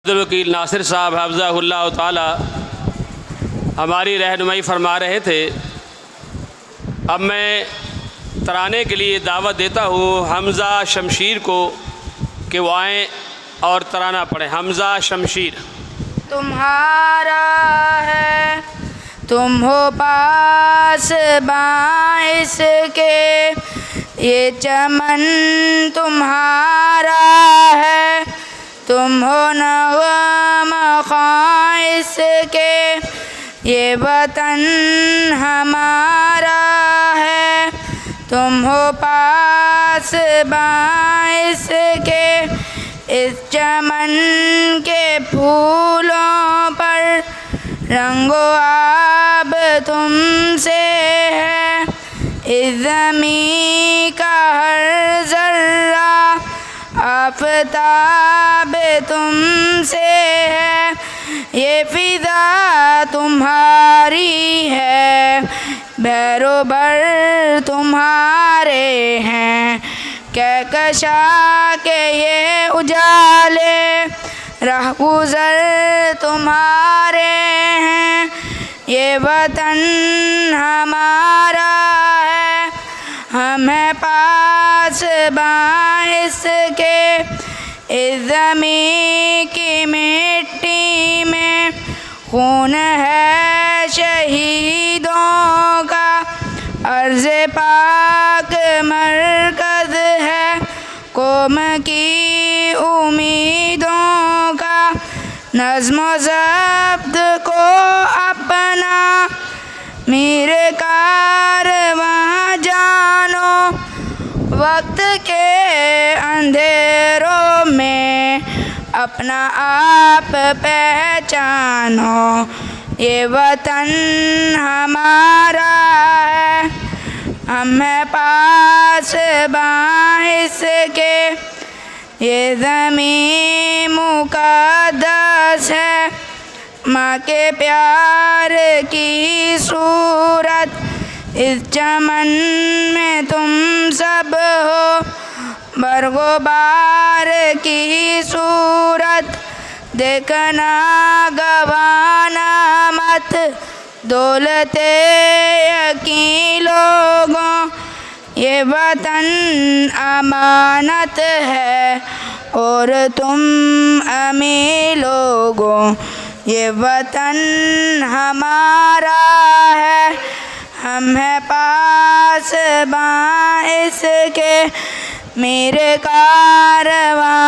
عبدالوکیل ناصر صاحب حفظہ اللہ تعالی ہماری رہنمائی فرما رہے تھے۔ اب میں ترانے کے لیے دعوت دیتا ہوں حمزہ شمشیر کو کہ وہ آئیں اور ترانہ پڑھیں۔ حمزہ شمشیر۔ تمہارا ہے تم ہو پاس باعث کے، یہ چمن تمہارا ہے، تم ہو نغمہ خاص کے، یہ وطن ہمارا ہے، تم ہو پاس باعث کے، اس چمن کے پھولوں پر رنگ و آب تم سے ہے، اس زمین کا ہر ذرہ آفتاب تم سے ہے، یہ فضا تمہاری ہے، بحر و بر تمہارے ہیں، کہکشاں کے یہ اجالے رہ گزر تمہارے ہیں، یہ وطن ہمارا ہے، ہم ہیں پاس باعث کے، اس زمین کی مٹی میں خون ہے شہیدوں کا، عرض پاک مرکز ہے قوم کی امیدوں کا، نظم و ضبط کو اپنا میر کارواں جانو، وقت کے اندھیروں میں اپنا آپ پہچانو، یہ وطن ہمارا ہے، ہم ہیں پاس باعث کے، یہ زمین مقدس ہے، ماں کے پیار کی صورت، اس چمن میں تم سب ہو، برگ و بار کی صورت، دیکھنا گوانا مت دولت یقین لوگوں، یہ وطن امانت ہے اور تم امین لوگوں، یہ وطن ہمارا ہے، ہم ہیں پاس باعث کے، میرے کارواں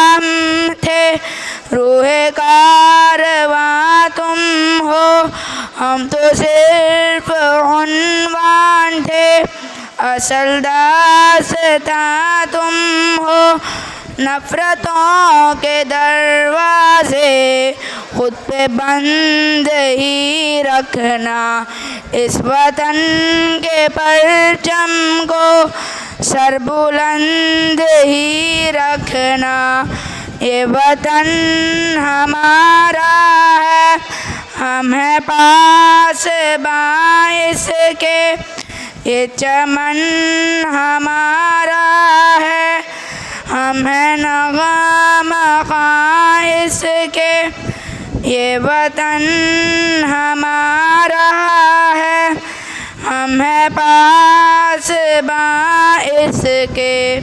ہم تھے، روح کارواں تم ہو، ہم تو صرف عنوان تھے، اصل داستاں تم ہو، نفرتوں کے دروازے خود پہ بند ہی رکھنا، اس وطن کے پرچم کو سر بلند ہی رکھنا، یہ وطن ہمارا ہے، ہم ہیں پاس باعث کے، یہ چمن ہمارا ہے، ہم ہیں نغمہ خاص کے، یہ وطن ہمارا ہے، ہم ہیں پاس باعث کے۔